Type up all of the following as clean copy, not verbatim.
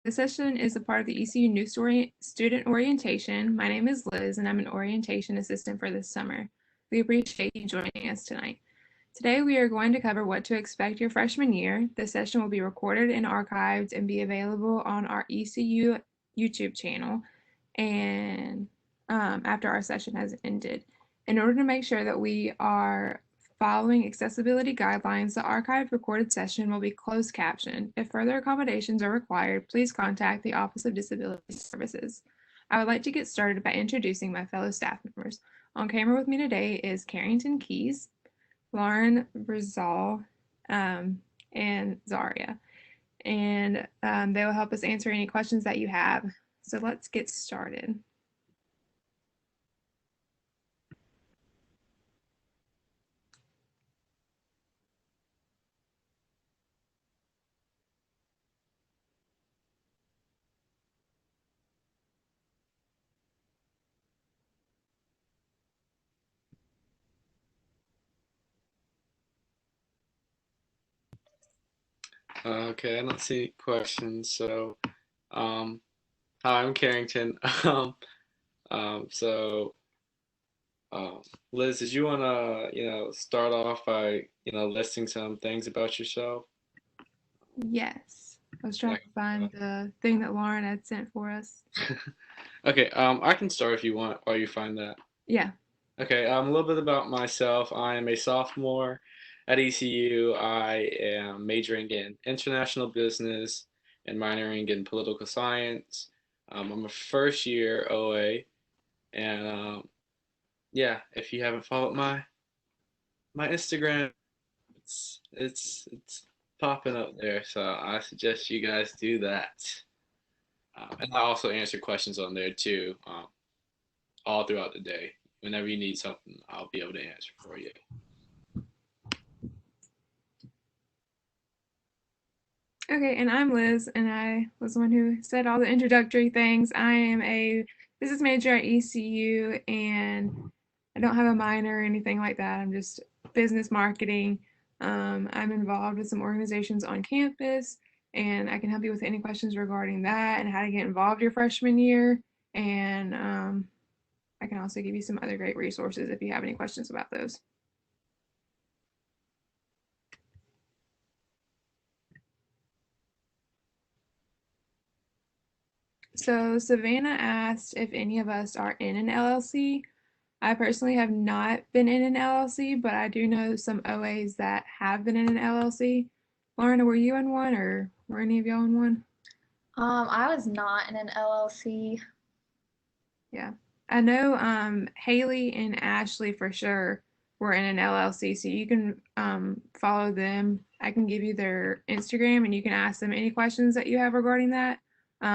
This session is a part of the ECU New Student Orientation. My name is Liz, and I'm an orientation assistant for this summer. We appreciate you joining us tonight. Today, we are going to cover what to expect your freshman year. This session will be recorded and archived and be available on our ECU YouTube channel and after our session has ended. In order to make sure that we are following accessibility guidelines, the archived recorded session will be closed captioned. If further accommodations are required, please contact the Office of Disability Services. I would like to get started by introducing my fellow staff members. On camera with me today is Carrington Keys, Lauren Brzal, and Zaria. And they will help us answer any questions that you have. So let's get started. Okay, I don't see any questions. So, um, hi, I'm Carrington. Um, so, um, Liz, did you wanna, start off by, listing some things about yourself? Yes. I was And trying to find the thing that Lauren had sent for us. Okay, I can start if you want while you find that. Yeah. Okay, a little bit about myself. I am a sophomore at ECU. I am majoring in international business and minoring in political science. I'm a first year OA, and yeah, if you haven't followed my Instagram, it's popping up there, so I suggest you guys do that. And I also answer questions on there too, all throughout the day. Whenever you need something, I'll be able to answer for you. Okay, and I'm Liz, and I was the one who said all the introductory things. I am a business major at ECU, and I don't have a minor or anything like that. I'm just business marketing. I'm involved with some organizations on campus, and I can help you with any questions regarding that and how to get involved your freshman year. And I can also give you some other great resources if you have any questions about those. So Savannah asked if any of us are in an LLC. I personally have not been in an LLC, but I do know some OAs that have been in an LLC. Lorna, were you in one or were any of y'all in one? I was not in an LLC. Yeah. I know Haley and Ashley for sure were in an LLC, so you can follow them. I can give you their Instagram and you can ask them any questions that you have regarding that.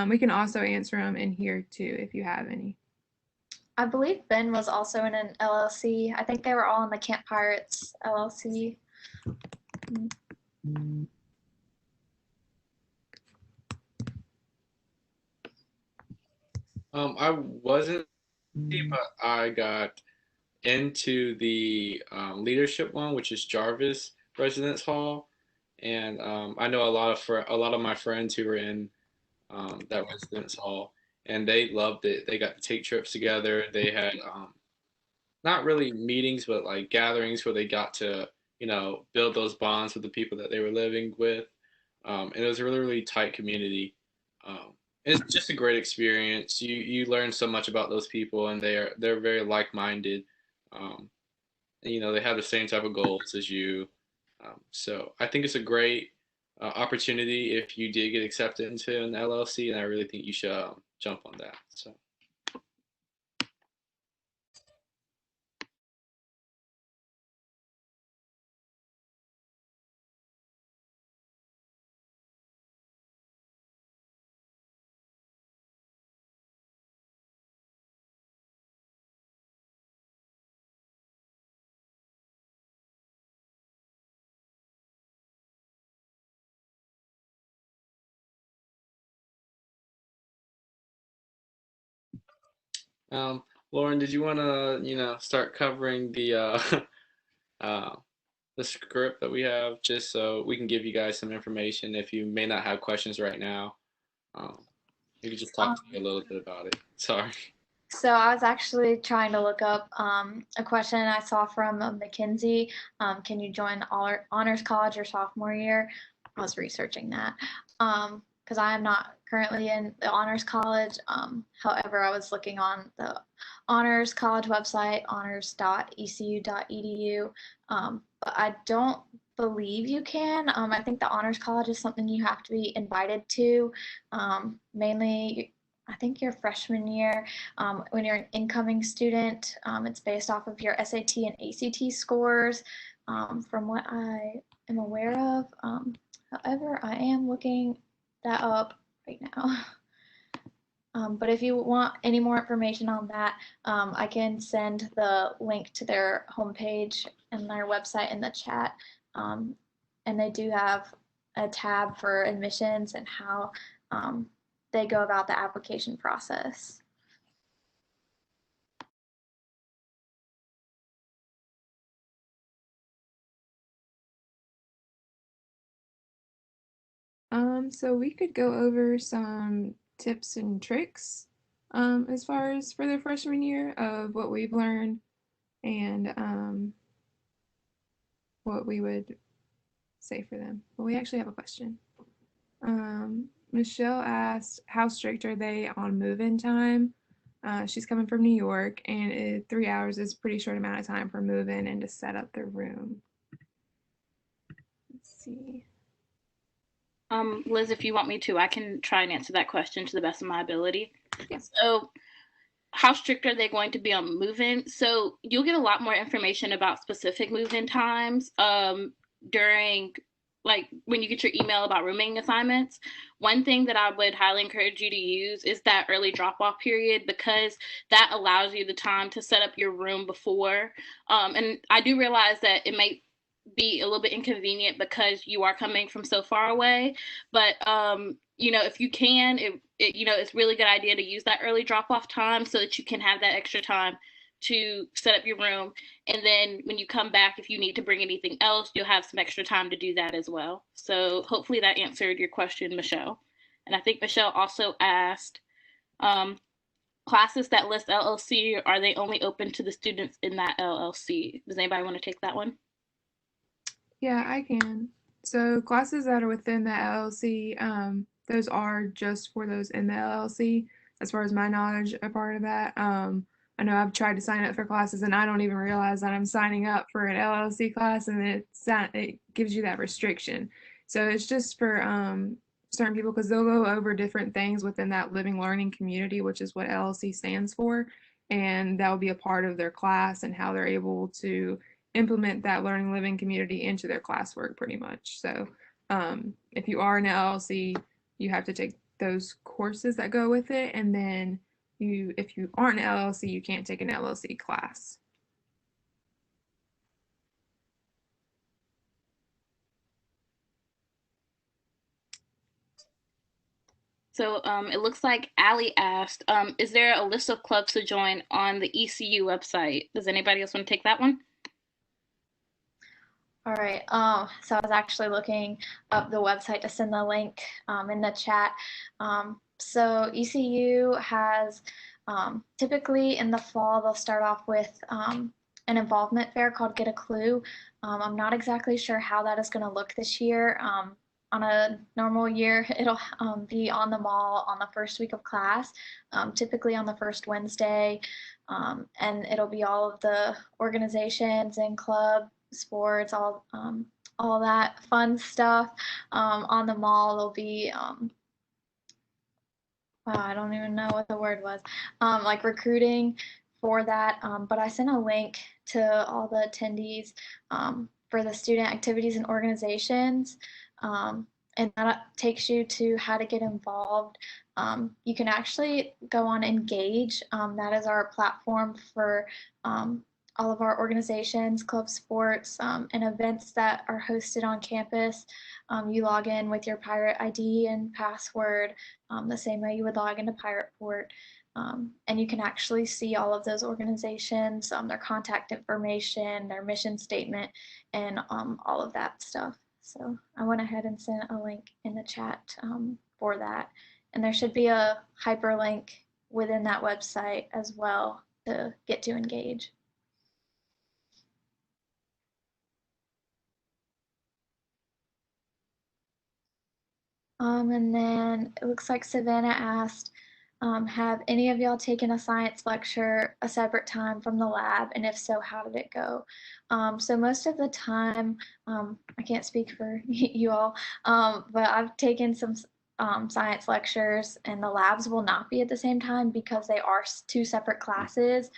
We can also answer them in here too if you have any. I believe Ben was also in an LLC. I think they were all in the Camp Pirates LLC. I wasn't, but I got into the leadership one, which is Jarvis Residence Hall, and I know a lot of my friends who were in that residence hall, and they loved it. They got to take trips together. They had not really meetings, but like gatherings where they got to build those bonds with the people that they were living with. And it was a really tight community. Um, it's just a great experience. You learn so much about those people, and they're very like minded. Um, and, they have the same type of goals as you. So I think it's a great opportunity if you did get accepted into an LLC, and I really think you should jump on that. So. Lauren, did you want to, start covering uh, the script that we have, just so we can give you guys some information if you may not have questions right now? Um, you could just talk to me a little bit about it. Sorry. So I was actually trying to look up a question I saw from McKinsey. Can you join honors college your sophomore year? I was researching that because I am not currently in the honors college. However, I was looking on the honors college website, honors.ecu.edu, but I don't believe you can. I think the honors college is something you have to be invited to, mainly. I think your freshman year, when you're an incoming student, it's based off of your SAT and ACT scores, from what I am aware of. However, I am looking that up right now. But if you want any more information on that, I can send the link to their homepage and their website in the chat. And they do have a tab for admissions and how they go about the application process. So we could go over some tips and tricks as far as for their freshman year of what we've learned and what we would say for them. But we actually have a question. Michelle asked, how strict are they on move-in time? She's coming from New York, and 3 hours is a pretty short amount of time for move-in and to set up their room. Let's see. Liz, if you want me to, I can try and answer that question to the best of my ability. Yeah. So, how strict are they going to be on move-in? So, you'll get a lot more information about specific move-in times during, like, when you get your email about rooming assignments. One thing that I would highly encourage you to use is that early drop-off period, because that allows you the time to set up your room before. And I do realize that it may be a little bit inconvenient because you are coming from so far away, but if you can, it's really good idea to use that early drop off time so that you can have that extra time to set up your room, and then when you come back, if you need to bring anything else, you'll have some extra time to do that as well. So hopefully that answered your question, Michelle. And I think Michelle also asked, classes that list LLC, are they only open to the students in that LLC? Does anybody want to take that one? Yeah, I can. So classes that are within the LLC, those are just for those in the LLC. As far as my knowledge, a part of that. I know I've tried to sign up for classes and I don't even realize that I'm signing up for an LLC class, and it gives you that restriction. So it's just for certain people, because they'll go over different things within that living learning community, which is what LLC stands for, and that will be a part of their class and how they're able to implement that learning living community into their classwork pretty much. So if you are an LLC, you have to take those courses that go with it, and then if you aren't an LLC, you can't take an LLC class. So it looks like Allie asked, is there a list of clubs to join on the ECU website? Does anybody else want to take that one? All right. So I was actually looking up the website to send the link in the chat. So ECU has typically in the fall, they'll start off with an involvement fair called Get a Clue. I'm not exactly sure how that is going to look this year. On a normal year, it'll be on the mall on the first week of class, typically on the first Wednesday, and it'll be all of the organizations and club sports, all that fun stuff on the mall. There'll be wow, I don't even know what the word was, like recruiting for that. But I sent a link to all the attendees for the student activities and organizations. And that takes you to how to get involved. You can actually go on Engage. That is our platform for all of our organizations, club sports, and events that are hosted on campus. You log in with your Pirate ID and password the same way you would log into Pirateport. And you can actually see all of those organizations, their contact information, their mission statement, and all of that stuff. So I went ahead and sent a link in the chat for that. And there should be a hyperlink within that website as well to get to engage. And then it looks like Savannah asked, have any of y'all taken a science lecture a separate time from the lab? And if so, how did it go? So most of the time, I can't speak for you all, but I've taken some science lectures, and the labs will not be at the same time because they are two separate classes.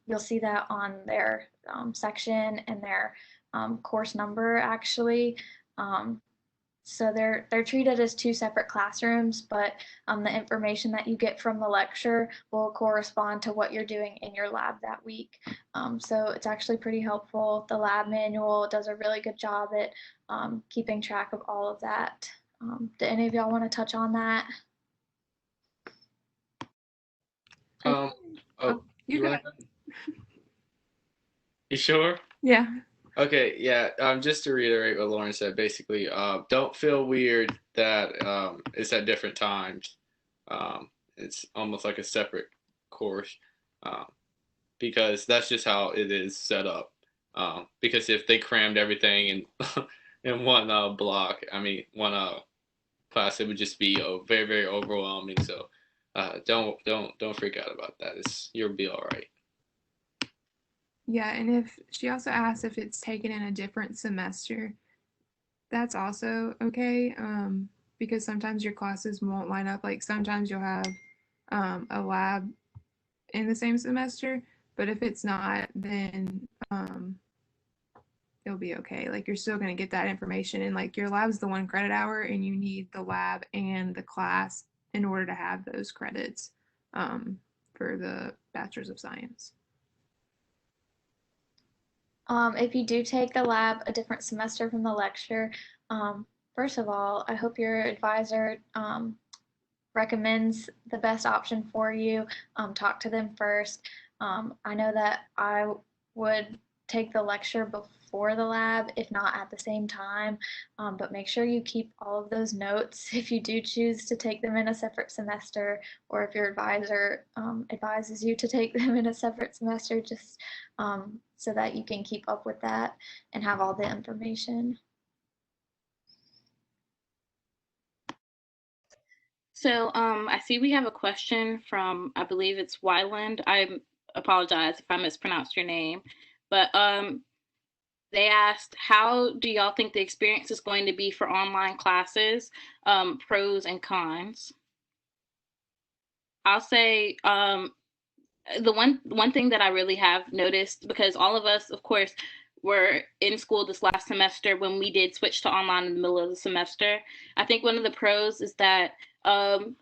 You'll see that on their section and their course number actually. So they're treated as two separate classrooms, but the information that you get from the lecture will correspond to what you're doing in your lab that week. So it's actually pretty helpful. The lab manual does a really good job at keeping track of all of that. Do any of y'all want to touch on that? You go. You sure? Yeah. Okay, yeah. Just to reiterate what Lauren said, basically, don't feel weird that it's at different times. It's almost like a separate course, because that's just how it is set up. Because if they crammed everything in in one block, I mean one class, it would just be very, very overwhelming. So don't freak out about that. You'll be all right. Yeah, and if she also asked if it's taken in a different semester, that's also okay, because sometimes your classes won't line up. Like sometimes you'll have a lab in the same semester, but if it's not, then it'll be okay. Like you're still going to get that information, and like your lab's the 1 credit hour, and you need the lab and the class in order to have those credits for the Bachelor's of Science. If you do take the lab a different semester from the lecture, first of all, I hope your advisor recommends the best option for you. Talk to them first. I know that I would take the lecture before the lab, if not at the same time, but make sure you keep all of those notes if you do choose to take them in a separate semester, or if your advisor advises you to take them in a separate semester, just so that you can keep up with that and have all the information. So I see we have a question from, I believe it's Wyland. I apologize if I mispronounced your name, but they asked, how do y'all think the experience is going to be for online classes, pros and cons? I'll say the one thing that I really have noticed, because all of us, of course, were in school this last semester when we did switch to online in the middle of the semester. I think one of the pros is that the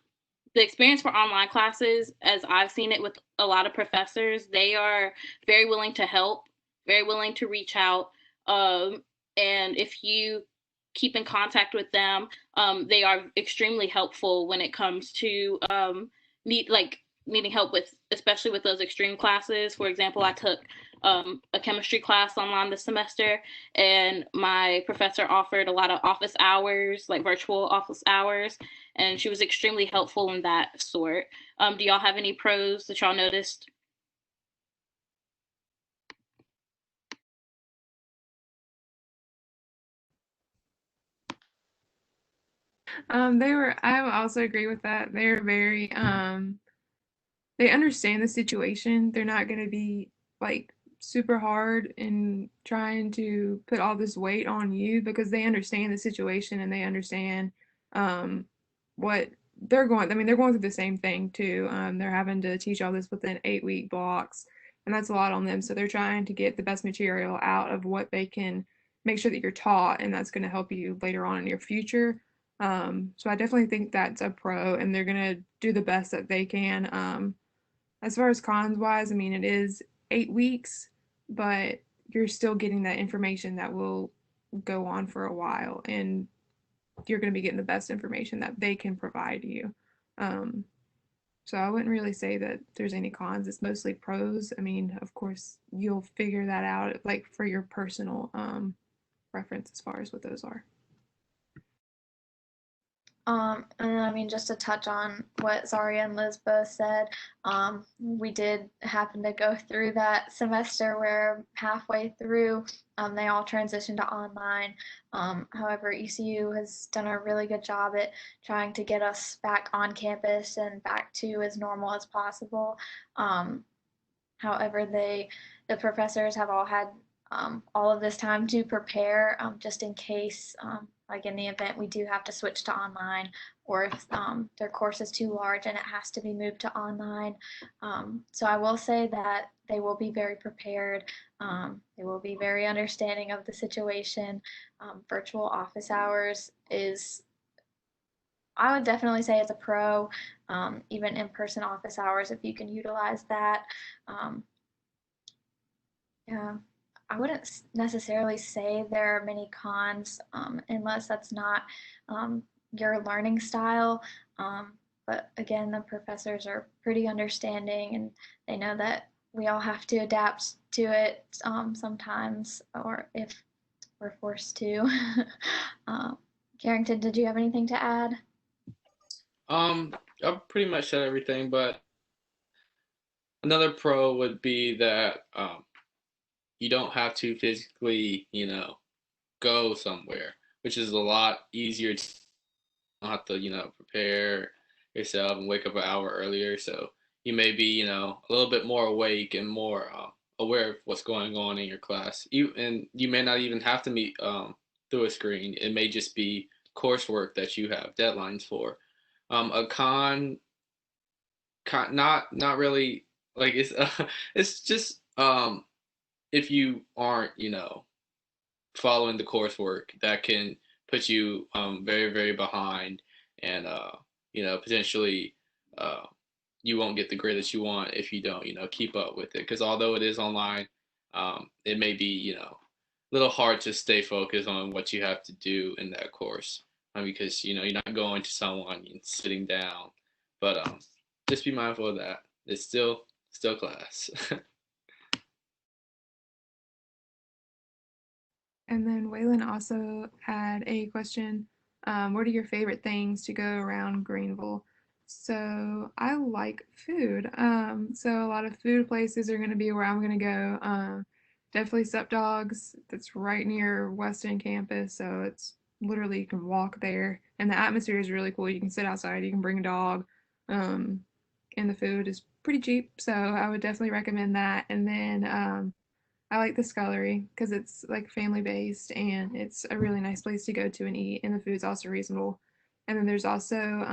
experience for online classes, as I've seen it with a lot of professors, they are very willing to help, very willing to reach out. And if you keep in contact with them, they are extremely helpful when it comes to needing help with, especially with those extreme classes. For example, I took a chemistry class online this semester, and my professor offered a lot of office hours, like virtual office hours, and she was extremely helpful in that sort. Do y'all have any pros that y'all noticed? I also agree with that. They're very, they understand the situation. They're not going to be like super hard in trying to put all this weight on you, because they understand the situation and they understand what they're going. I mean, they're going through the same thing too. They're having to teach all this within 8-week blocks, and that's a lot on them. So they're trying to get the best material out of what they can, make sure that you're taught, and that's going to help you later on in your future. So I definitely think that's a pro, and they're going to do the best that they can. As far as cons wise, I mean, it is 8 weeks, but you're still getting that information that will go on for a while, and you're going to be getting the best information that they can provide you. So I wouldn't really say that there's any cons. It's mostly pros. I mean, of course, you'll figure that out like for your personal preference as far as what those are. And I mean, just to touch on what Zaria and Liz both said, we did happen to go through that semester where halfway through, they all transitioned to online. However, ECU has done a really good job at trying to get us back on campus and back to as normal as possible. However, the professors have all had all of this time to prepare, just in case, like in the event we do have to switch to online, or if their course is too large and it has to be moved to online. So I will say that they will be very prepared. They will be very understanding of the situation. Virtual office hours is, I would definitely say it's a pro. Even in-person office hours, if you can utilize that. Yeah, I wouldn't necessarily say there are many cons, unless that's not your learning style. But again, the professors are pretty understanding, and they know that we all have to adapt to it sometimes, or if we're forced to. Carrington, did you have anything to add? I've pretty much said everything, but another pro would be that you don't have to physically, go somewhere, which is a lot easier. To don't have to, prepare yourself and wake up an hour earlier. So you may be, a little bit more awake and more aware of what's going on in your class. And you may not even have to meet through a screen. It may just be coursework that you have deadlines for. A not really, like it's it's just if you aren't, following the coursework, that can put you very, very behind, and potentially uh, you won't get the grade that you want if you don't, keep up with it. Because although it is online, it may be, a little hard to stay focused on what you have to do in that course, because you're not going to someone and sitting down. But just be mindful of that. It's still class. And then Waylon also had a question. What are your favorite things to go around Greenville? So I like food. So a lot of food places are going to be where I'm going to go. Definitely Sup Dogs. That's right near West End campus. So it's literally, you can walk there. And the atmosphere is really cool. You can sit outside. You can bring a dog. Um, and the food is pretty cheap. So I would definitely recommend that. And then I like the Scullery because it's like family based and it's a really nice place to go to and eat, and the food's also reasonable. And then there's also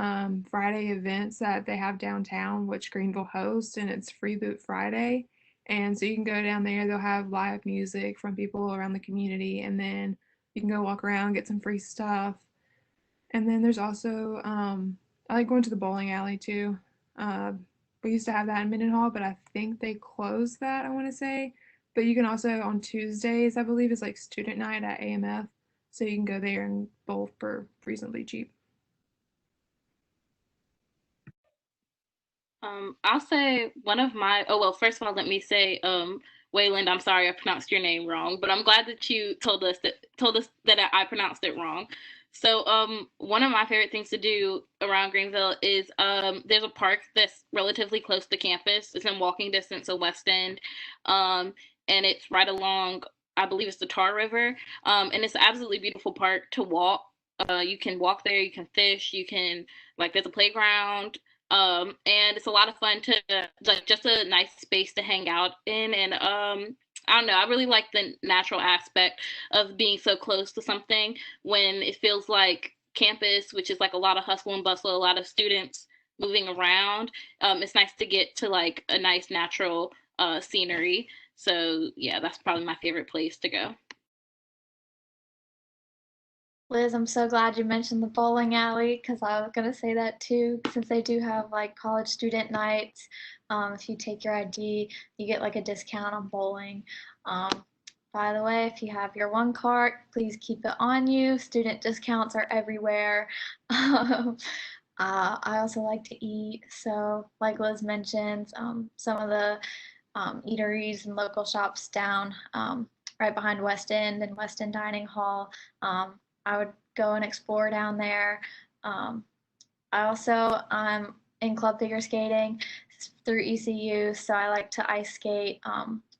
Friday events that they have downtown, which Greenville hosts, and it's Free Boot Friday. And so you can go down there, they'll have live music from people around the community, and then you can go walk around, get some free stuff. And then there's also, I like going to the bowling alley too. Uh, we used to have that in Mendenhall, but I think they closed that, I want to say. But you can also, on Tuesdays, I believe, is like student night at AMF. So you can go there and bowl for reasonably cheap. I'll say one of my, oh, well, first of all, let me say, Wayland, I'm sorry I pronounced your name wrong, but I'm glad that you told us that I pronounced it wrong. So, one of my favorite things to do around Greenville is there's a park that's relatively close to campus. It's in walking distance of West End, and it's right along, I believe it's the Tar River, and it's an absolutely beautiful park to walk. You can walk there, you can fish, you can, like, there's a playground, and it's a lot of fun to, like, just a nice space to hang out in. And I don't know, I really like the natural aspect of being so close to something when it feels like campus, which is like a lot of hustle and bustle, a lot of students moving around. It's nice to get to like a nice natural scenery. So yeah, that's probably my favorite place to go. Liz, I'm so glad you mentioned the bowling alley because I was gonna say that too, since they do have like college student nights. If you take your ID, you get like a discount on bowling. By the way, if you have your one cart, please keep it on you. Student discounts are everywhere. I also like to eat, so like Liz mentioned, some of the eateries and local shops down right behind West End and West End Dining Hall. I would go and explore down there. I'm in club figure skating through ECU, so I like to ice skate.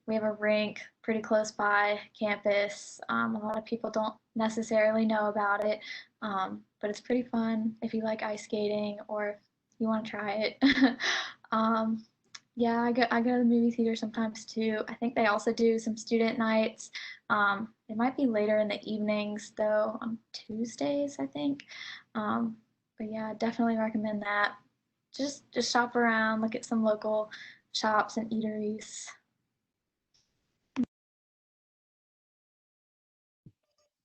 We have a rink pretty close by campus. A lot of people don't necessarily know about it, but it's pretty fun if you like ice skating or if you want to try it. Yeah, I go to the movie theater sometimes too. I think they also do some student nights. It might be later in the evenings though, on Tuesdays, I think. But yeah, definitely recommend that. Just shop around, look at some local shops and eateries.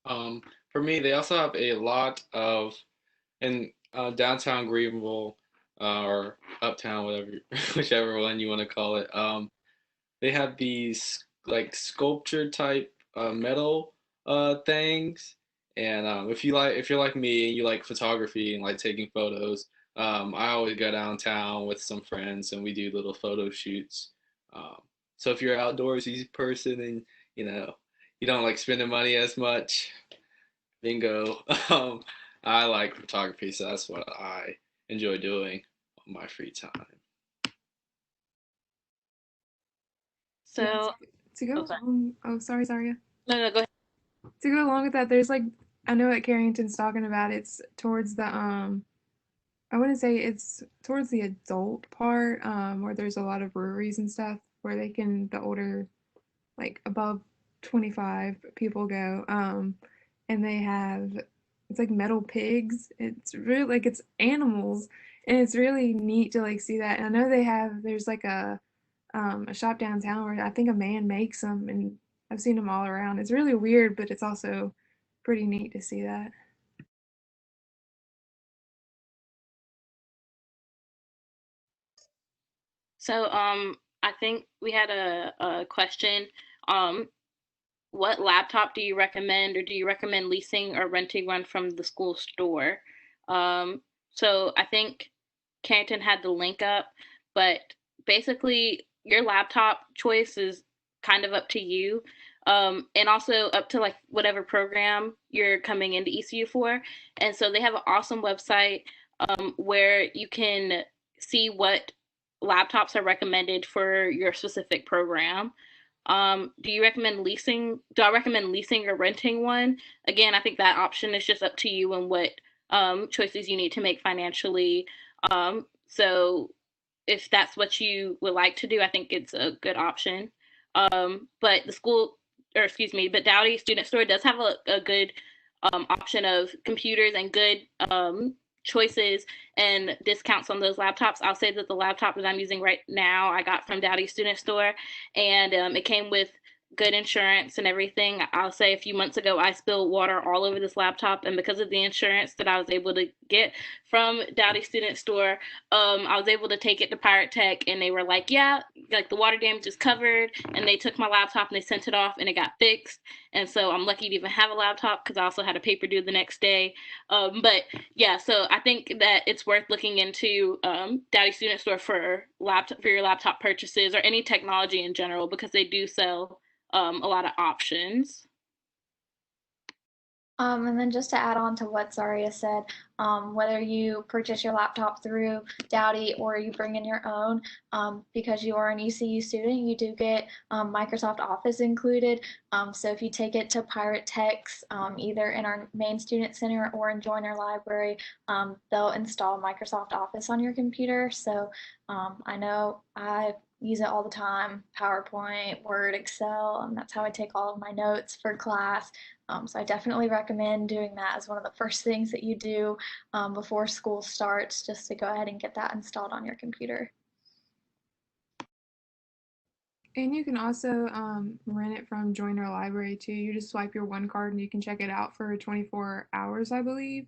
For me, they also have a lot of in downtown Greenville or uptown, whatever, whichever one you want to call it. They have these like sculpture type metal things, and if you're like me and you like photography and like taking photos, I always go downtown with some friends and we do little photo shoots. Um, so if you're an outdoorsy person and you know you don't like spending money as much, bingo. Um, I like photography, so that's what I enjoy doing on my free time. Yeah, So, to go oh, sorry. along, oh, sorry, Zaria. No, go ahead. To go along with that, there's like, I know what Carrington's talking about. It's towards the, I wouldn't say it's towards the adult part, where there's a lot of breweries and stuff where the older, like above 25 people go. And they have, it's like metal pigs. It's really like it's animals, and it's really neat to like see that. And I know there's like a shop downtown where I think a man makes them, and I've seen them all around. It's really weird, but it's also pretty neat to see that. So, I think we had a question. Um, what laptop do you recommend, or do you recommend leasing or renting one from the school store? Um, so I think Carrington had the link up, but basically your laptop choice is kind of up to you. And also up to like whatever program you're coming into ECU for. And so they have an awesome website where you can see what laptops are recommended for your specific program. Do you recommend leasing? Do I recommend leasing or renting one? Again, I think that option is just up to you and what choices you need to make financially. So if that's what you would like to do, I think it's a good option. But the school, or excuse me, but Dowdy Student Store does have a good option of computers and good choices and discounts on those laptops. I'll say that the laptop that I'm using right now, I got from Dowdy Student Store, and it came with good insurance and everything. I'll say a few months ago, I spilled water all over this laptop, and because of the insurance that I was able to get from Dowdy Student Store, I was able to take it to Pirate Tech, and they were like, "Yeah, like the water damage is covered," and they took my laptop and they sent it off, and it got fixed. And so I'm lucky to even have a laptop because I also had a paper due the next day. But yeah, so I think that it's worth looking into Dowdy Student Store for your laptop purchases or any technology in general because they do sell a lot of options. And then just to add on to what Zaria said, whether you purchase your laptop through Dowdy or you bring in your own, because you are an ECU student, you do get Microsoft Office included. So if you take it to Pirate Techs, either in our main student center or in Joiner Library, they'll install Microsoft Office on your computer. So I know I use it all the time, PowerPoint, Word, Excel, and that's how I take all of my notes for class. So I definitely recommend doing that as one of the first things that you do before school starts, just to go ahead and get that installed on your computer. And you can also rent it from Joiner Library too. You just swipe your one card and you can check it out for 24 hours, I believe.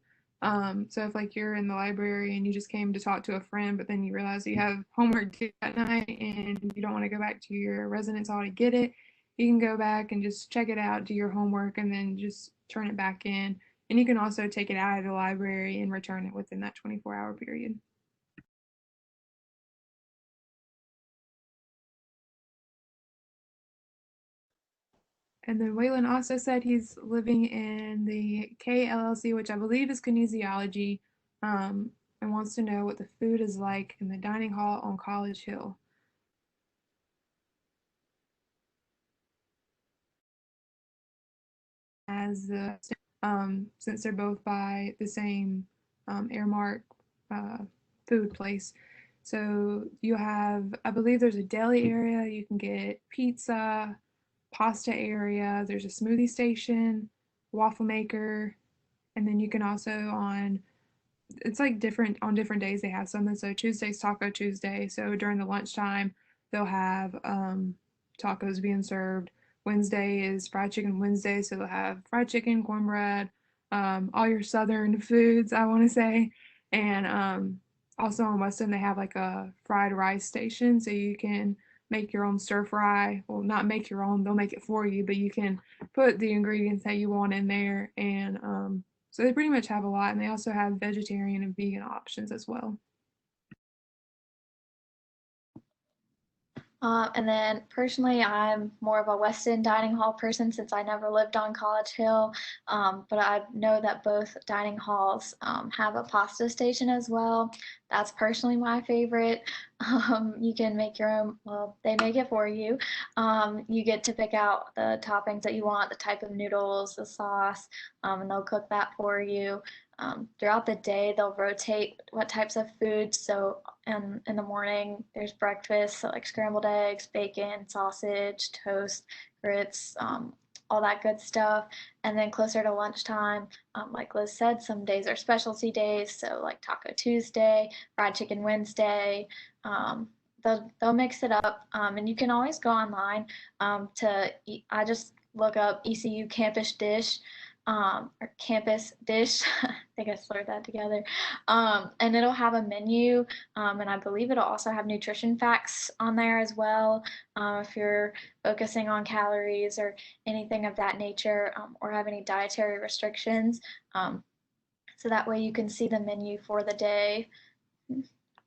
So if like you're in the library and you just came to talk to a friend, but then you realize you have homework due that night and you don't want to go back to your residence hall to get it, you can go back and just check it out, do your homework, and then just turn it back in. And you can also take it out of the library and return it within that 24-hour period. And then Waylon also said he's living in the KLLC, which I believe is kinesiology. and wants to know what the food is like in the dining hall on College Hill. As since they're both by the same Airmark food place. So you have, I believe there's a deli area, you can get pizza, pasta area, there's a smoothie station, waffle maker, and then you can also it's like different on different days they have something. So Tuesday's Taco Tuesday. So during the lunchtime, they'll have tacos being served. Wednesday is Fried Chicken Wednesday, so they'll have fried chicken, cornbread, all your southern foods, I want to say. And also on Weston, they have like a fried rice station, so you can make your own stir fry. Well, not make your own, they'll make it for you, but you can put the ingredients that you want in there. And so they pretty much have a lot, and they also have vegetarian and vegan options as well. And then personally, I'm more of a Weston dining hall person since I never lived on College Hill. But I know that both dining halls have a pasta station as well. That's personally my favorite. You can make your own, well, they make it for you. You get to pick out the toppings that you want, the type of noodles, the sauce, and they'll cook that for you. Throughout the day, they'll rotate what types of food. So in the morning, there's breakfast, so like scrambled eggs, bacon, sausage, toast, grits, all that good stuff. And then closer to lunchtime, like Liz said, some days are specialty days, so like Taco Tuesday, Fried Chicken Wednesday. They'll mix it up, and you can always go online I just look up ECU campus dish or campus dish. I think I slurred that together. And it'll have a menu, and I believe it'll also have nutrition facts on there as well. If you're focusing on calories or anything of that nature, or have any dietary restrictions. So that way you can see the menu for the day.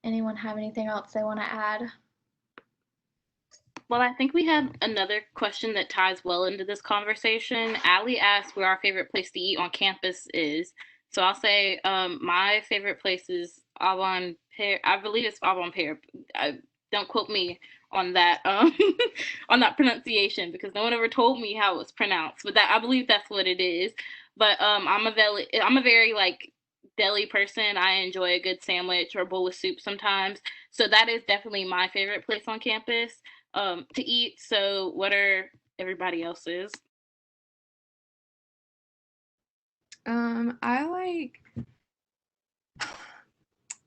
Anyone have anything else they want to add? Well, I think we have another question that ties well into this conversation. Allie asked where our favorite place to eat on campus is. So I'll say my favorite place is Avon Pear. I believe it's Avon Pear. Don't quote me on that on that pronunciation because no one ever told me how it was pronounced. But that I believe that's what it is. But I'm a very like deli person. I enjoy a good sandwich or a bowl of soup sometimes. So that is definitely my favorite place on campus to eat. So what are everybody else's? I like,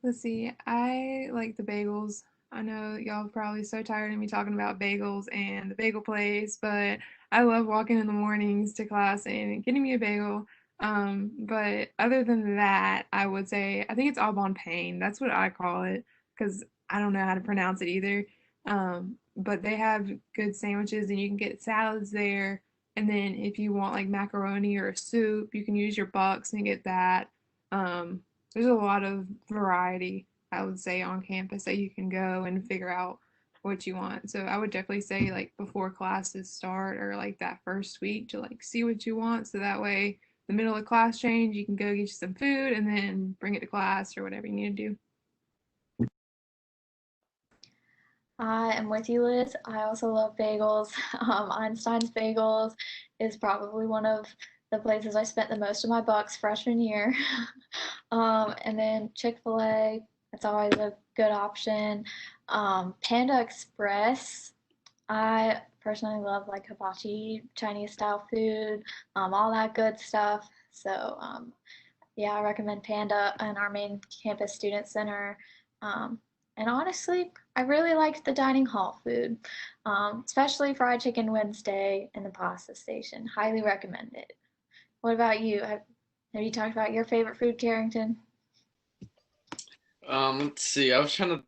let's see, I like the bagels. I know y'all are probably so tired of me talking about bagels and the bagel place, but I love walking in the mornings to class and getting me a bagel. But other than that, I would say I think it's Aubon Pain. That's what I call it because I don't know how to pronounce it either. But they have good sandwiches and you can get salads there. And then if you want like macaroni or a soup, you can use your bucks and get that. There's a lot of variety, I would say, on campus that you can go and figure out what you want. So I would definitely say like before classes start or like that first week to like see what you want. So that way the middle of class change, you can go get you some food and then bring it to class or whatever you need to do. I am with you, Liz. I also love bagels. Einstein's Bagels is probably one of the places I spent the most of my bucks freshman year. And then Chick-fil-A, it's always a good option. Panda Express, I personally love like hibachi, Chinese style food, all that good stuff. So, yeah, I recommend Panda and our main campus student center. Um, and honestly, I really liked the dining hall food, especially fried chicken Wednesday and the pasta station. Highly recommend it. What about you? Have you talked about your favorite food, Carrington? Let's see. I was trying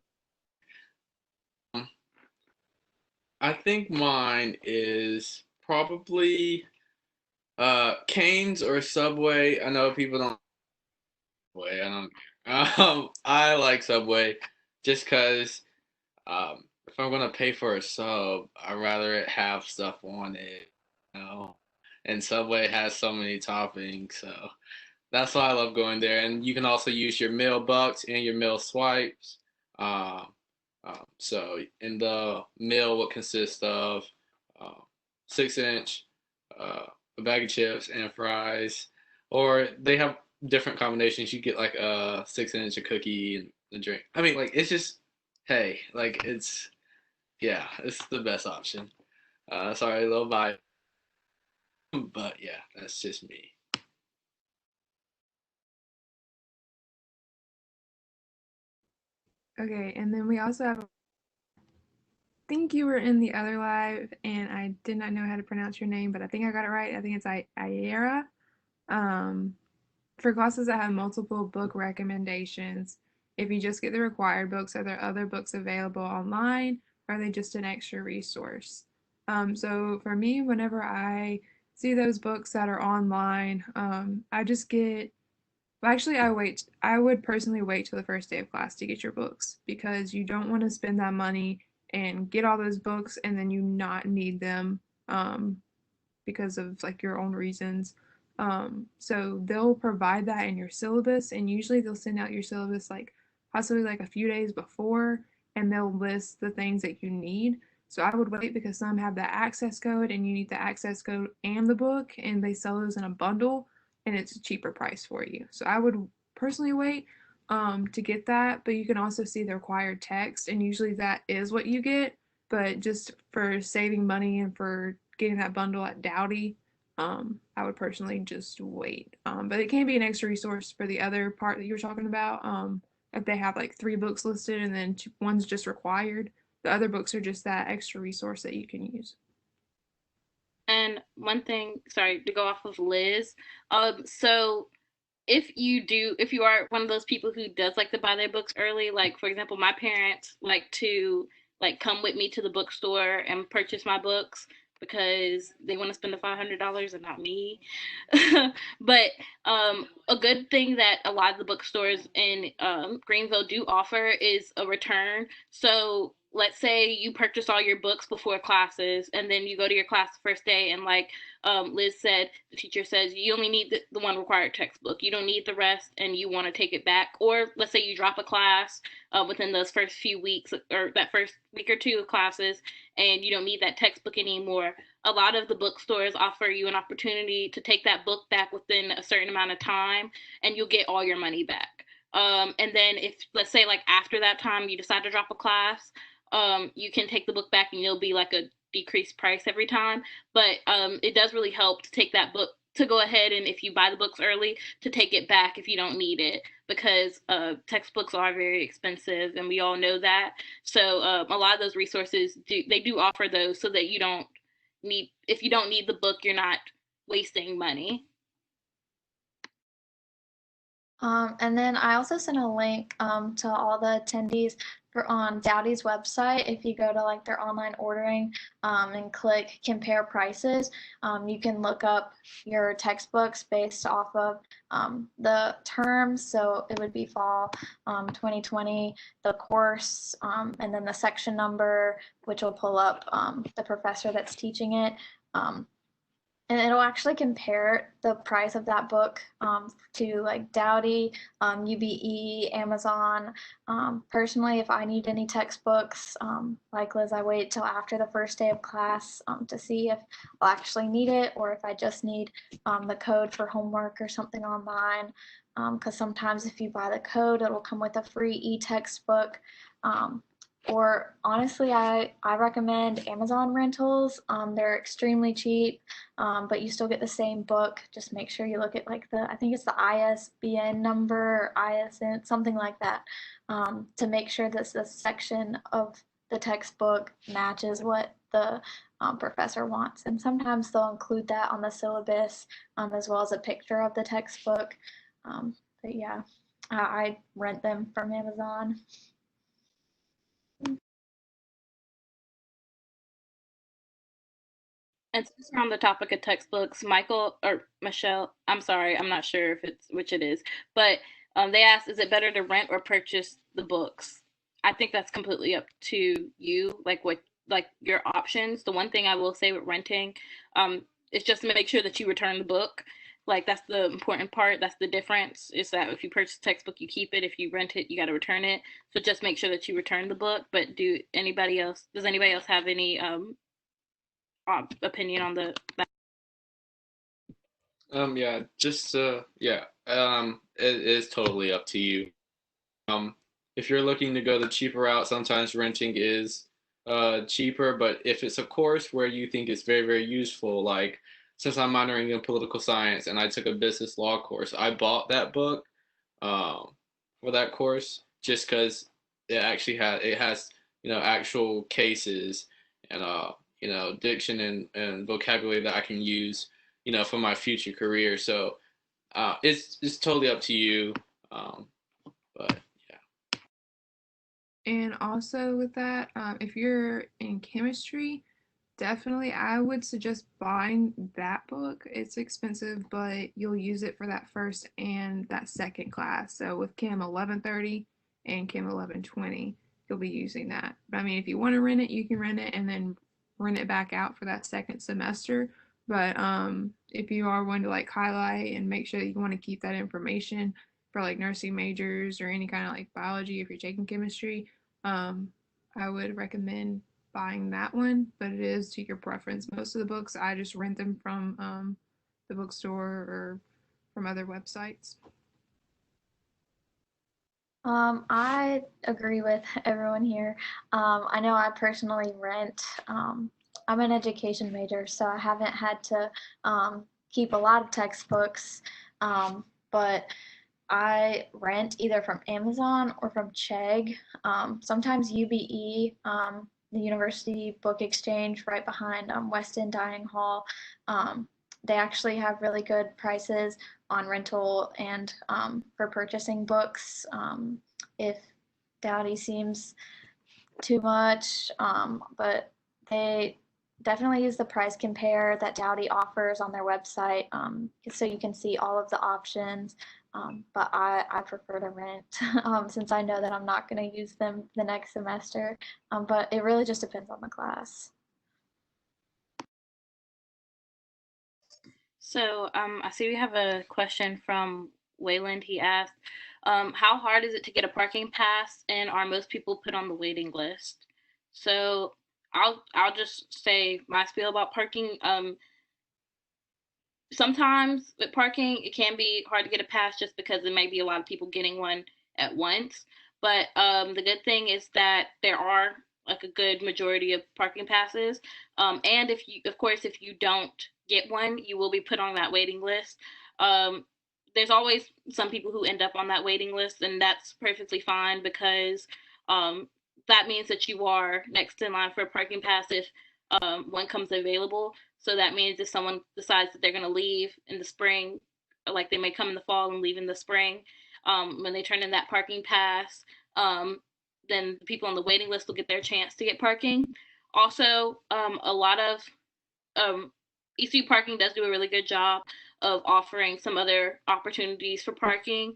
to. I think mine is probably Cane's or Subway. I know people don't. Way. I don't. I like Subway just because if I'm gonna pay for a sub, I'd rather it have stuff on it. You know, and Subway has so many toppings, so that's why I love going there. And you can also use your mail bucks and your mail swipes. Um, so in the meal would consist of 6-inch, a bag of chips and fries, or they have different combinations. You get like a 6-inch, a cookie, and a drink. I mean, like it's just hey, like it's the best option. Sorry, a little bite, but yeah, that's just me. Okay, and then we also have, I think you were in the other live, and I did not know how to pronounce your name, but I think I got it right. I think it's Ayera. Um, for classes that have multiple book recommendations, if you just get the required books, are there other books available online, or are they just an extra resource? So for me, whenever I see those books that are online, I just get, well, actually, I would personally wait till the first day of class to get your books because you don't want to spend that money and get all those books and then you not need them because of like your own reasons. So they'll provide that in your syllabus, and usually they'll send out your syllabus like possibly like a few days before, and they'll list the things that you need. So I would wait because some have the access code, and you need the access code and the book, and they sell those in a bundle, and it's a cheaper price for you. So I would personally wait to get that, but you can also see the required text, and usually that is what you get. But just for saving money and for getting that bundle at Dowdy, I would personally just wait. But it can be an extra resource for the other part that you were talking about. If they have like 3 books listed and then one's just required, the other books are just that extra resource that you can use. And one thing, sorry, to go off of Liz, so if you are one of those people who does like to buy their books early, like for example, my parents like to like come with me to the bookstore and purchase my books because they want to spend the $500 and not me. But a good thing that a lot of the bookstores in Greenville do offer is a return. So let's say you purchase all your books before classes and then you go to your class the first day and like Liz said, the teacher says you only need the one required textbook. You don't need the rest and you want to take it back. Or let's say you drop a class within those first few weeks or that first week or two of classes and you don't need that textbook anymore. A lot of the bookstores offer you an opportunity to take that book back within a certain amount of time and you'll get all your money back. And then if, let's say, like after that time you decide to drop a class, you can take the book back and it'll be like a decreased price every time. But it does really help to take that book, to go ahead and if you buy the books early, to take it back if you don't need it, because textbooks are very expensive and we all know that. So a lot of those resources do offer those so that you don't need, if you don't need the book, you're not wasting money. And then I also sent a link to all the attendees on Dowdy's website. If you go to like their online ordering and click compare prices, you can look up your textbooks based off of the terms. So it would be fall 2020, the course, and then the section number, which will pull up the professor that's teaching it. And it'll actually compare the price of that book to like Dowdy, UBE, Amazon. Personally, if I need any textbooks, like Liz, I wait till after the first day of class to see if I'll actually need it or if I just need the code for homework or something online. Because sometimes if you buy the code, it'll come with a free e-textbook. Or honestly, I recommend Amazon rentals. They're extremely cheap, but you still get the same book. Just make sure you look at like I think it's the ISBN number or ISN, something like that, to make sure that the section of the textbook matches what the professor wants. And sometimes they'll include that on the syllabus as well as a picture of the textbook. But yeah, I rent them from Amazon. And since we're on the topic of textbooks, Michael or Michelle, I'm sorry, I'm not sure if it's which it is, but they asked, is it better to rent or purchase the books? I think that's completely up to you, like your options. The one thing I will say with renting, is just to make sure that you return the book. Like, that's the important part. That's the difference, is that if you purchase a textbook, you keep it. If you rent it, you got to return it. So just make sure that you return the book. But does anybody else have any opinion on that? Yeah, just yeah. It is totally up to you. If you're looking to go the cheaper route, sometimes renting is cheaper, but if it's a course where you think it's very, very useful, like since I'm minoring in political science and I took a business law course, I bought that book um, for that course just because it has actual cases and diction and vocabulary that I can use for my future career. So it's totally up to you. Um, but yeah. And also with that, if you're in chemistry, definitely I would suggest buying that book. It's expensive, but you'll use it for that first and that second class. So with Chem 1130 and Chem 1120, you'll be using that. But I mean, if you want to rent it, you can rent it and then rent it back out for that second semester. But if you are one to like highlight and make sure that you want to keep that information for like nursing majors or any kind of like biology if you're taking chemistry, um, I would recommend buying that one, but it is to your preference. Most of the books I just rent them from the bookstore or from other websites. I agree with everyone here. I know I personally rent. I'm an education major, so I haven't had to keep a lot of textbooks, but I rent either from Amazon or from Chegg. Sometimes UBE, the University Book Exchange, right behind Weston Dining Hall. They actually have really good prices on rental and for purchasing books. If Dowdy seems too much, but they definitely use the price compare that Dowdy offers on their website, so you can see all of the options. But I prefer to rent since I know that I'm not going to use them the next semester. But it really just depends on the class. So I see we have a question from Wayland. He asked, how hard is it to get a parking pass, and are most people put on the waiting list? So I'll just say my spiel about parking. Sometimes with parking, it can be hard to get a pass just because there may be a lot of people getting one at once. But the good thing is that there are like a good majority of parking passes. And of course, if you don't get one, you will be put on that waiting list. Um, there's always some people who end up on that waiting list, and that's perfectly fine because that means that you are next in line for a parking pass if one comes available. So that means if someone decides that they're going to leave in the spring, like they may come in the fall and leave in the spring, when they turn in that parking pass, then the people on the waiting list will get their chance to get parking. Also, a lot of ECU parking does do a really good job of offering some other opportunities for parking.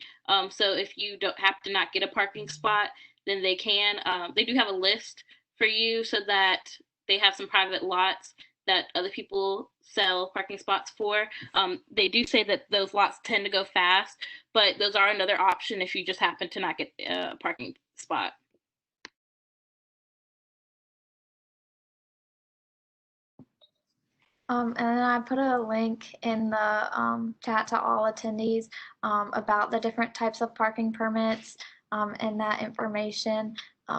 So if you don't have to not get a parking spot, then they can. They do have a list for you so that they have some private lots that other people sell parking spots for. They do say that those lots tend to go fast, but those are another option if you just happen to not get a parking spot. And then I put a link in the chat to all attendees about the different types of parking permits and that information.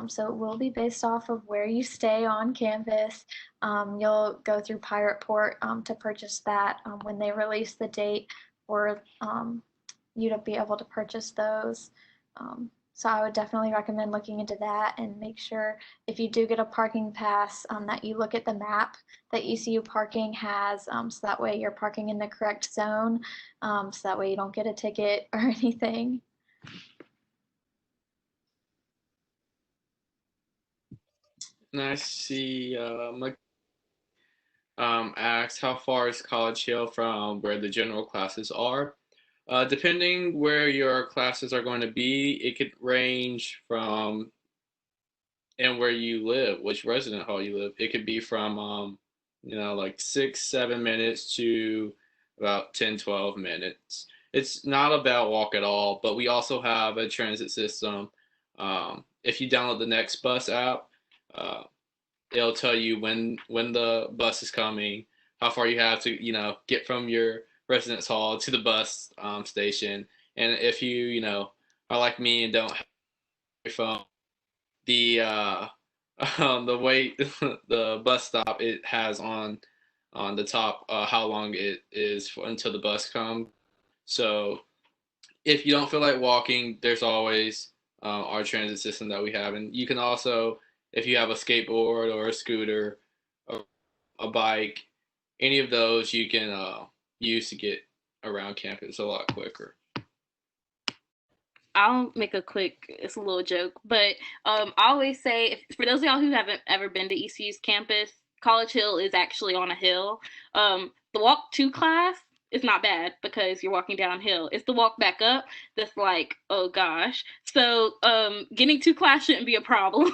So it will be based off of where you stay on campus. You'll go through Pirate Port to purchase that when they release the date for you to be able to purchase those. So I would definitely recommend looking into that and make sure if you do get a parking pass that you look at the map that ECU parking has, so that way you're parking in the correct zone, so that way you don't get a ticket or anything. And I see asks how far is College Hill from where the general classes are? Depending where your classes are going to be, it could range from and where you live, which resident hall you live. It could be from like 6, 7 minutes to about 10, 12 minutes. It's not about walk at all, but we also have a transit system. If you download the Next Bus app, uh, it'll tell you when the bus is coming, how far you have to get from your residence hall to the bus station, and if are like me and don't have your phone, the the wait the bus stop it has on the top how long it is until the bus comes. So if you don't feel like walking, there's always our transit system that we have, and you can also, if you have a skateboard or a scooter or a bike, any of those you can use to get around campus a lot quicker. I'll make a quick, it's a little joke, but I always say, for those of y'all who haven't ever been to ECU's campus, College Hill is actually on a hill. The walk to class is not bad because you're walking downhill. It's the walk back up that's like, oh gosh. So getting to class shouldn't be a problem.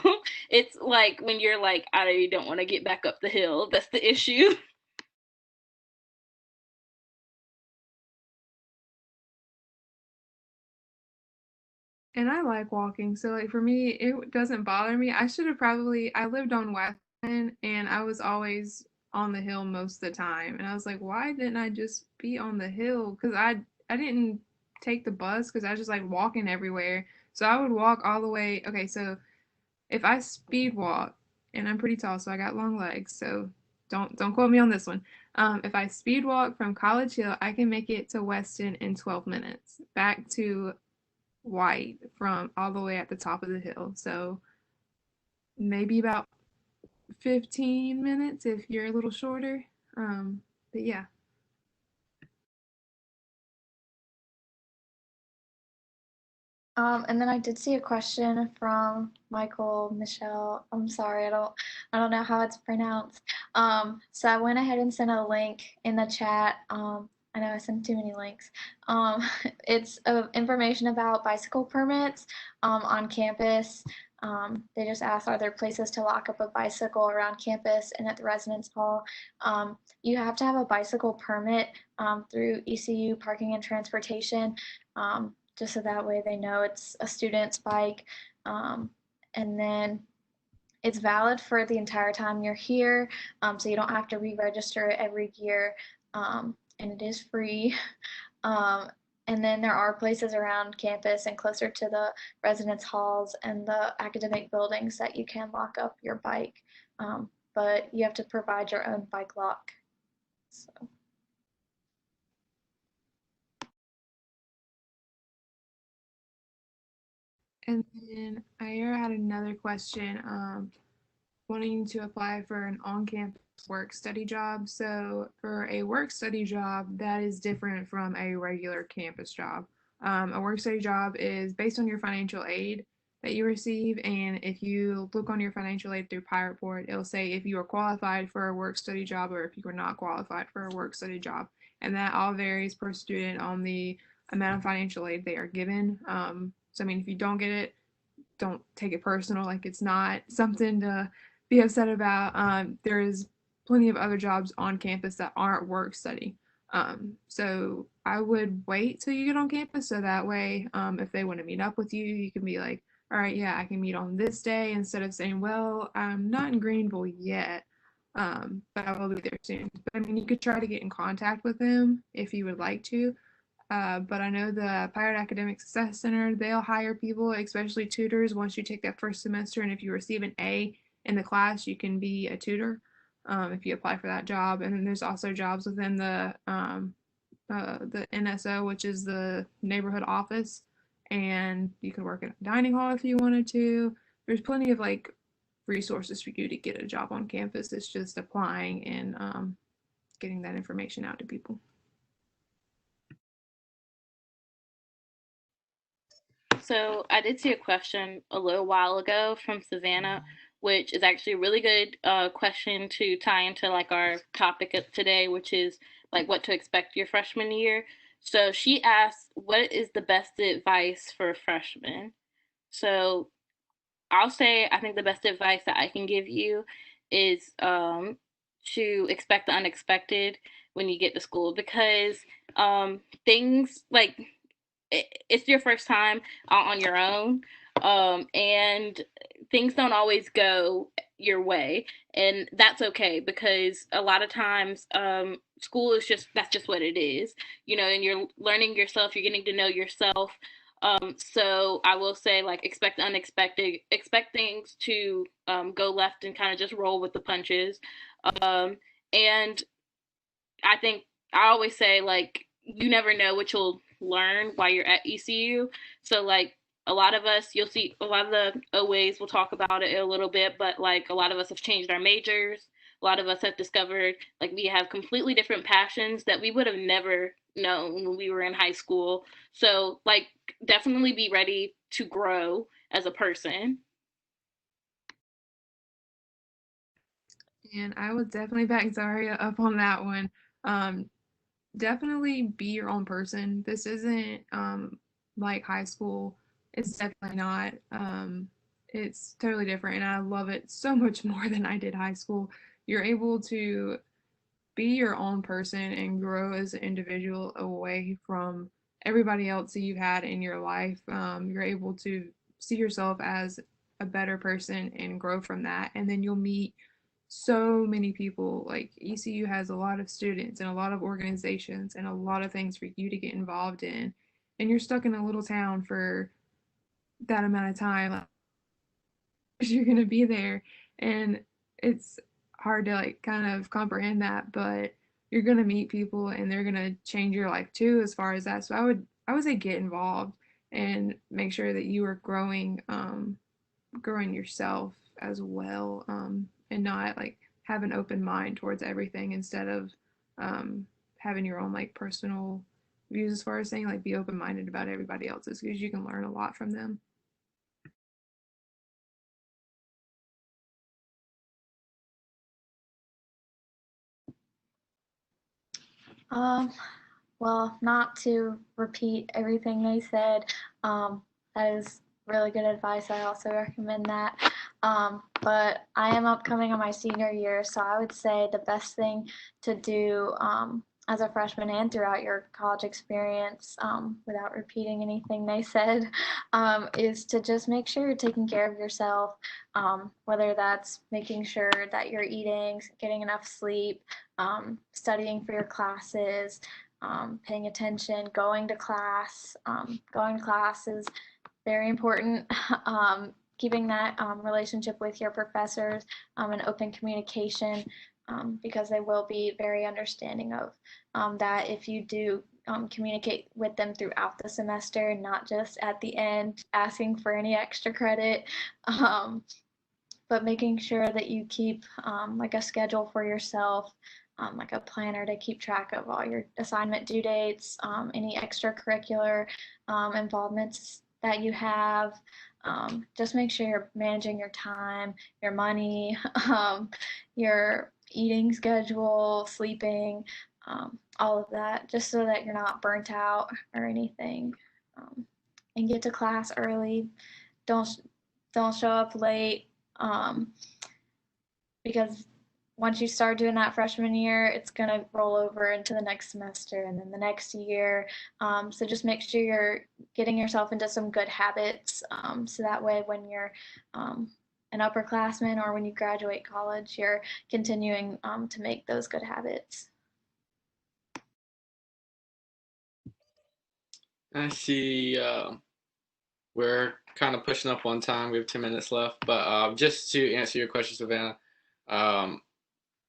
It's like when you're like, I really don't want to get back up the hill. That's the issue. And I like walking, so like for me, it doesn't bother me. I lived on Western and I was always on the hill most of the time. And I was like, why didn't I just be on the hill? Because I didn't take the bus because I was just like walking everywhere. So I would walk all the way. Okay, so if I speed walk, and I'm pretty tall, so I got long legs, so don't quote me on this one. If I speed walk from College Hill, I can make it to Weston in 12 minutes. Back to White from all the way at the top of the hill. So maybe about 15 minutes if you're a little shorter. But yeah. And then I did see a question from Michelle. I'm sorry, I don't know how it's pronounced. So I went ahead and sent a link in the chat. I know I sent too many links. It's information about bicycle permits on campus. They just asked, are there places to lock up a bicycle around campus and at the residence hall? You have to have a bicycle permit through ECU Parking and Transportation. Just so that way they know it's a student's bike. And then it's valid for the entire time you're here, so you don't have to re-register it every year, and it is free. And then there are places around campus and closer to the residence halls and the academic buildings that you can lock up your bike, but you have to provide your own bike lock. So. And then Ira had another question, wanting to apply for an on-campus work-study job. So for a work-study job, that is different from a regular campus job. A work-study job is based on your financial aid that you receive, and if you look on your financial aid through Pirate Board, it'll say if you are qualified for a work-study job or if you are not qualified for a work-study job. And that all varies per student on the amount of financial aid they are given. So I mean, if you don't get it, don't take it personal. Like it's not something to be upset about. There is plenty of other jobs on campus that aren't work study. So I would wait till you get on campus so that way, if they want to meet up with you, you can be like, all right, yeah, I can meet on this day instead of saying, well, I'm not in Greenville yet, but I will be there soon. But I mean, you could try to get in contact with them if you would like to. But I know the Pirate Academic Success Center, they'll hire people, especially tutors, once you take that first semester. And if you receive an A in the class, you can be a tutor if you apply for that job. And then there's also jobs within the NSO, which is the neighborhood office. And you can work in a dining hall if you wanted to. There's plenty of like resources for you to get a job on campus. It's just applying and getting that information out to people. So I did see a question a little while ago from Savannah, which is actually a really good question to tie into like our topic of today, which is like what to expect your freshman year. So she asked, what is the best advice for a freshman? So I'll say I think the best advice that I can give you is to expect the unexpected when you get to school, because things like it's your first time out on your own, and things don't always go your way, and that's okay, because a lot of times school is just, that's just what it is, and you're learning yourself, you're getting to know yourself. So I will say, like, expect the unexpected, expect things to go left, and kind of just roll with the punches. And I think I always say, like, you never know what you'll learn while you're at ECU. So, like, a lot of us, you'll see a lot of the OAs will talk about it a little bit, but, like, a lot of us have changed our majors. A lot of us have discovered, like, we have completely different passions that we would have never known when we were in high school. So, like, definitely be ready to grow as a person. And I would definitely back Zaria up on that one. Um, Definitely be your own person. This isn't like high school. It's definitely not. It's totally different, and I love it so much more than I did high school. You're able to be your own person and grow as an individual away from everybody else that you've had in your life. You're able to see yourself as a better person and grow from that. And then you'll meet so many people. Like ECU has a lot of students and a lot of organizations and a lot of things for you to get involved in. And you're stuck in a little town for that amount of time. You're going to be there, and it's hard to like kind of comprehend that, but you're going to meet people and they're going to change your life too as far as that. So I would say get involved and make sure that you are growing yourself as well, and not like have an open mind towards everything instead of having your own like personal views, as far as saying like be open-minded about everybody else's, because you can learn a lot from them. Um, well, not to repeat everything they said, that is really good advice. I also recommend that. But I am upcoming on my senior year, so I would say the best thing to do as a freshman and throughout your college experience, without repeating anything they said, is to just make sure you're taking care of yourself, whether that's making sure that you're eating, getting enough sleep, studying for your classes, paying attention, going to class is very important. Keeping that relationship with your professors, and open communication, because they will be very understanding of that if you do communicate with them throughout the semester and not just at the end asking for any extra credit. But making sure that you keep like a schedule for yourself, like a planner to keep track of all your assignment due dates, any extracurricular involvements that you have. Just make sure you're managing your time, your money, your eating schedule, sleeping, all of that, just so that you're not burnt out or anything. And get to class early. Don't don't show up late, um, because once you start doing that freshman year, it's going to roll over into the next semester and then the next year. So just make sure you're getting yourself into some good habits, so that way when you're an upperclassman or when you graduate college, you're continuing to make those good habits. I see. We're kind of pushing up on time. We have 10 minutes left, but just to answer your question, Savannah, um,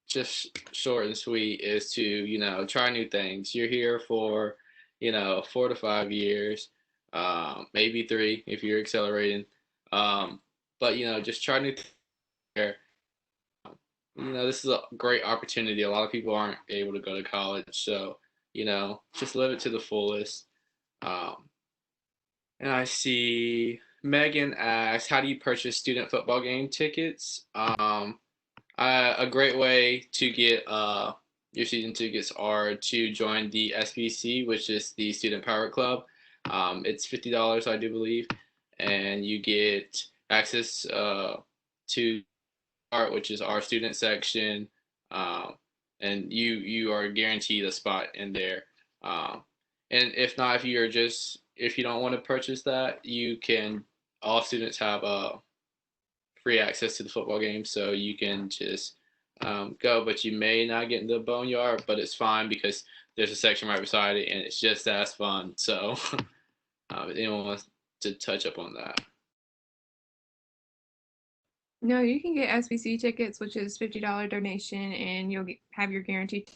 just short and sweet is to try new things. You're here for 4 to 5 years, maybe 3 if you're accelerating, but just try new things. This is a great opportunity. A lot of people aren't able to go to college, so just live it to the fullest. Um, and I see Megan asks, how do you purchase student football game tickets? A great way to get your season tickets are to join the SBC, which is the Student Power Club. It's $50, I do believe, and you get access to art, which is our student section, and you are guaranteed a spot in there. And if not, if you don't want to purchase that, you can. All students have free access to the football game, so you can just go. But you may not get in the boneyard, but it's fine because there's a section right beside it, and it's just as fun. So, if anyone wants to touch up on that. No, you can get SBC tickets, which is $50 donation, and you'll have your guaranteed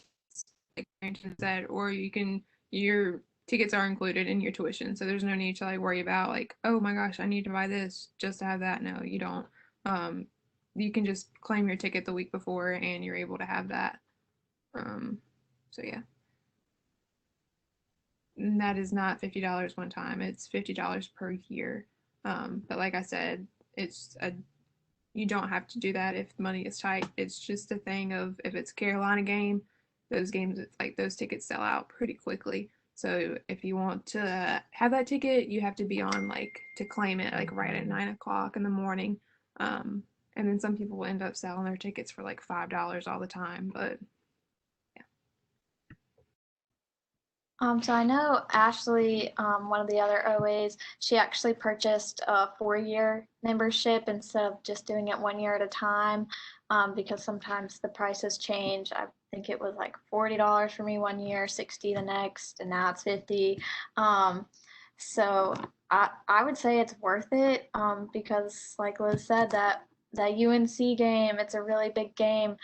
like Barrington said, or your tickets are included in your tuition, so there's no need to like worry about like, oh my gosh, I need to buy this just to have that. No, you don't. You can just claim your ticket the week before, and you're able to have that. So yeah, and that is not $50 one time. It's $50 per year. But like I said, you don't have to do that if money is tight. It's just a thing of if it's a Carolina game, those games like those tickets sell out pretty quickly. So if you want to have that ticket, you have to be on like to claim it like right at 9 o'clock in the morning. And then some people will end up selling their tickets for like $5 all the time. But So I know Ashley, one of the other OAs, she actually purchased a 4-year membership instead of just doing it 1 year at a time, because sometimes the prices change. I think it was like $40 for me 1 year, 60 the next, and now it's 50. So I would say it's worth it, because like Liz said, that UNC game, it's a really big game.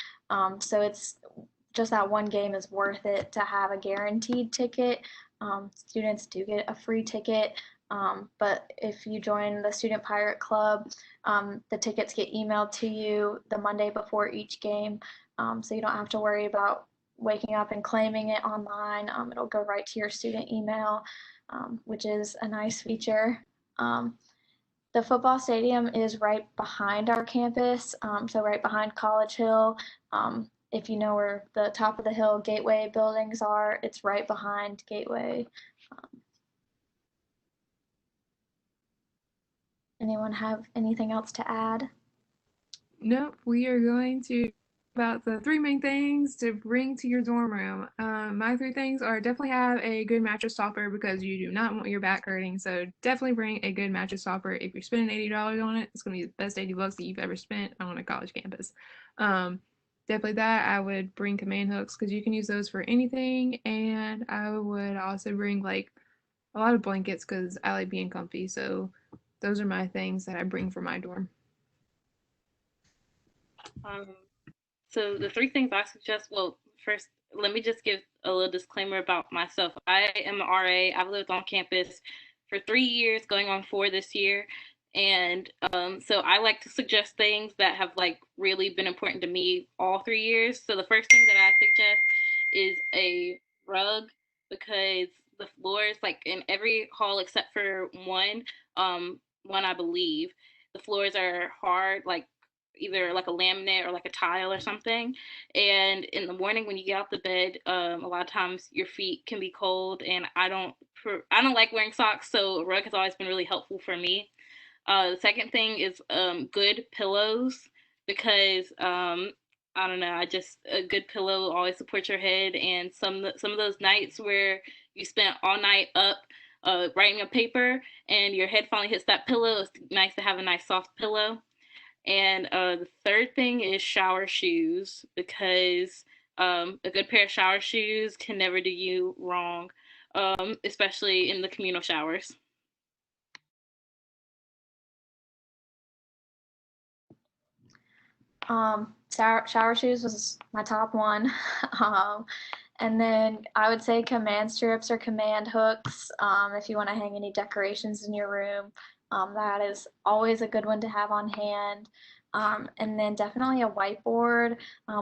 So it's just that one game is worth it to have a guaranteed ticket. Students do get a free ticket, but if you join the Student Pirate Club, the tickets get emailed to you the Monday before each game, so you don't have to worry about waking up and claiming it online. It'll go right to your student email, which is a nice feature. The football stadium is right behind our campus, so right behind College Hill. If you know where the top of the hill Gateway buildings are, it's right behind Gateway. Anyone have anything else to add? nope, we are going to about the three main things to bring to your dorm room. My three things are definitely have a good mattress topper because you do not want your back hurting. So definitely bring a good mattress topper. If you're spending $80 on it, it's gonna be the best $80 that you've ever spent on a college campus. Definitely that. I would bring command hooks because you can use those for anything, and I would also bring like a lot of blankets because I like being comfy. So those are my things that I bring for my dorm. Um, so the three things I suggest, well, first, let me just give a little disclaimer about myself. I am an RA. I've lived on campus for 3 years, going on 4 this year. And so I like to suggest things that have like really been important to me all 3 years. So the first thing that I suggest is a rug, because the floors, like in every hall except for one I believe, the floors are hard, like either like a laminate or like a tile or something. And in the morning when you get out the bed, a lot of times your feet can be cold, and I don't like wearing socks, so a rug has always been really helpful for me. The second thing is good pillows, because I don't know, I just a good pillow always supports your head, and some of those nights where you spent all night up writing a paper and your head finally hits that pillow, it's nice to have a nice soft pillow. And the third thing is shower shoes, because a good pair of shower shoes can never do you wrong, especially in the communal showers. Shower shoes was my top one. And then I would say command strips or command hooks, if you want to hang any decorations in your room. That is always a good one to have on hand. And then definitely a whiteboard,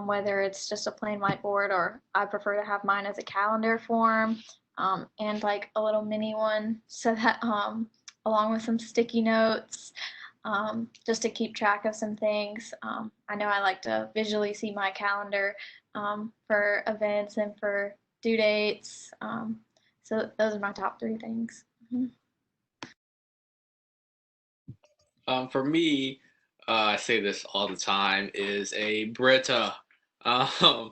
whether it's just a plain whiteboard or I prefer to have mine as a calendar form, and like a little mini one so that along with some sticky notes, just to keep track of some things. I know I like to visually see my calendar, for events and for due dates. So those are my top three things. Mhm. For me, I say this all the time, is a Brita. Um,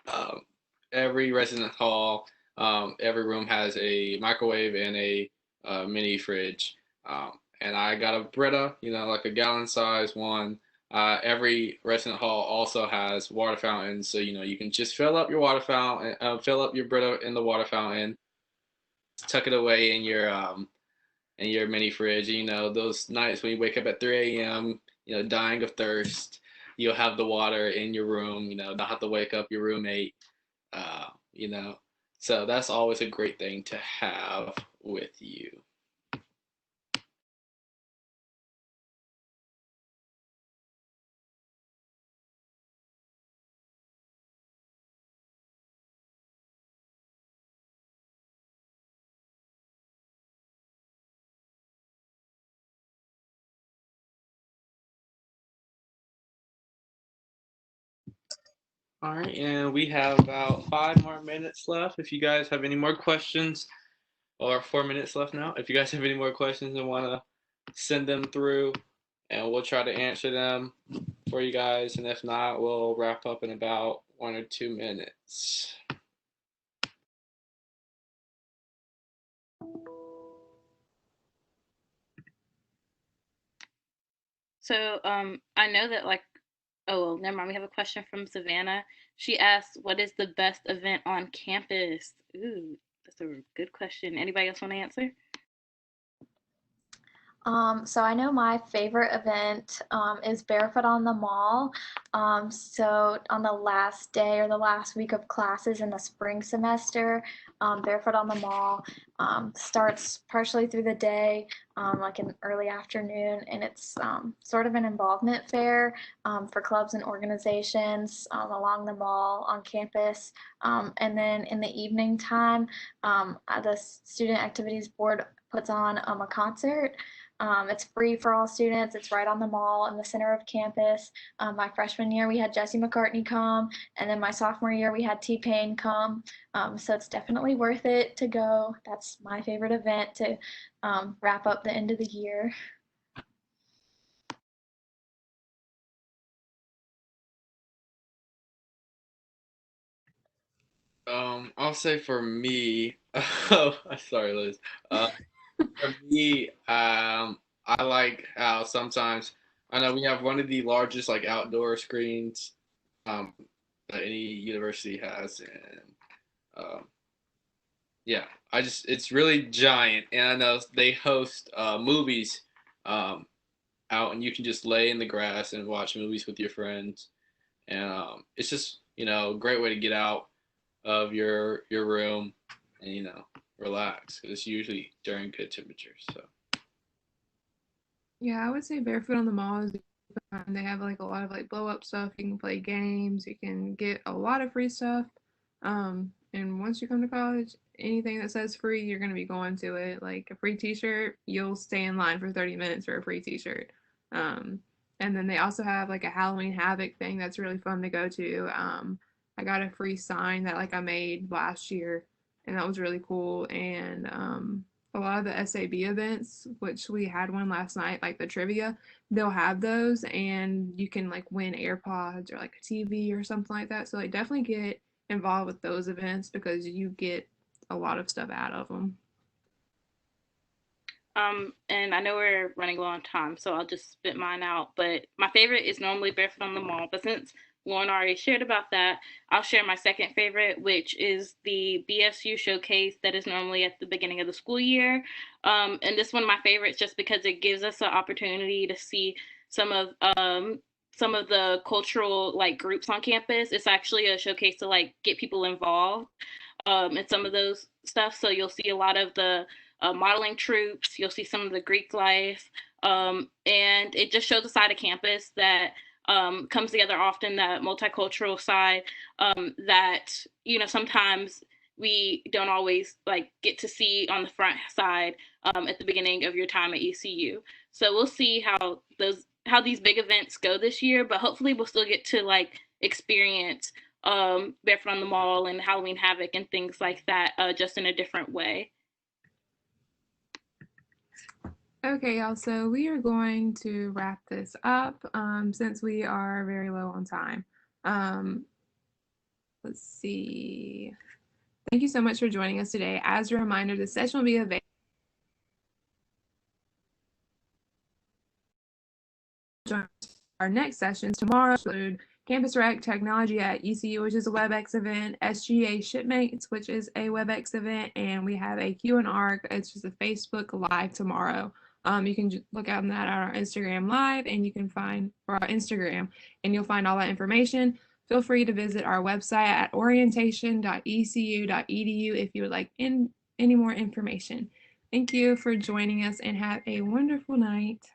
Um, every resident hall, every room has a microwave and a mini fridge. And I got a Brita, like a gallon size one. Every resident hall also has water fountains, so you can just fill up your water fountain, fill up your Brita in the water fountain, tuck it away in your mini fridge. Those nights when you wake up at 3 a.m., dying of thirst, you'll have the water in your room. Not have to wake up your roommate. Uh, you know, so that's always a great thing to have with you. All right, and we have about 5 more minutes left. If you guys have any more questions, or 4 minutes left now. If you guys have any more questions and want to send them through, and we'll try to answer them for you guys. And if not, we'll wrap up in about 1 or 2 minutes. So I know that oh well, never mind. We have a question from Savannah. She asks, "What is the best event on campus?" Ooh, that's a good question. Anybody else want to answer? So I know my favorite event is Barefoot on the Mall. So on the last day or the last week of classes in the spring semester, Barefoot on the Mall starts partially through the day, like in early afternoon, and it's sort of an involvement fair for clubs and organizations along the mall on campus. And then in the evening time, the Student Activities Board puts on a concert. It's free for all students. It's right on the mall in the center of campus. My freshman year, we had Jesse McCartney come, and then my sophomore year, we had T-Pain come. So it's definitely worth it to go. That's my favorite event to wrap up the end of the year. I'll say for me, oh, sorry, Liz. For me, I like how sometimes I know we have one of the largest like outdoor screens um, that any university has, and um, yeah, it's really giant, and I know they host movies um, out, and you can just lay in the grass and watch movies with your friends, and it's just a great way to get out of your room and relax because it's usually during good temperatures. So Yeah, I would say Barefoot on the Mall is fun. They have like a lot of like blow up stuff. You can play games. You can get a lot of free stuff. And once you come to college, anything that says free, you're gonna be going to it. Like a free T-shirt, you'll stay in line for 30 minutes for a free T-shirt. Um, and then they also have like a Halloween Havoc thing that's really fun to go to. I got a free sign that like I made last year, and that was really cool. And a lot of the SAB events, which we had one last night, like the trivia, they'll have those, and you can like win AirPods or like a TV or something like that. So like definitely get involved with those events because you get a lot of stuff out of them. And I know we're running low on time, so I'll just spit mine out. But my favorite is normally Barefoot on the Mall. But since Lauren already shared about that, I'll share my second favorite, which is the Bsu Showcase that is normally at the beginning of the school year. And this one of my favorites just because it gives us an opportunity to see some of some of the cultural like groups on campus. It's actually a showcase to like get people involved in some of those stuff. So you'll see a lot of the modeling troops. You'll see some of the Greek life, and it just shows a side of campus that comes together often. That multicultural side that sometimes we don't always like get to see on the front side at the beginning of your time at ECU. So we'll see how these big events go this year, but hopefully we'll still get to like experience Barefoot on the Mall and Halloween Havoc and things like that, just in a different way. Okay, y'all, so we are going to wrap this up since we are very low on time. Um, let's see. Thank you so much for joining us today. As a reminder, the session will be available our next sessions tomorrow include Campus Rec Technology at ECU, which is a WebEx event, SGA Shipmates, which is a WebEx event, and we have a Q&R. It's just a Facebook Live tomorrow. You can look out on that on our Instagram Live, and you can find for our Instagram, and you'll find all that information. Feel free to visit our website at orientation.ecu.edu if you would like any more information. Thank you for joining us, and have a wonderful night.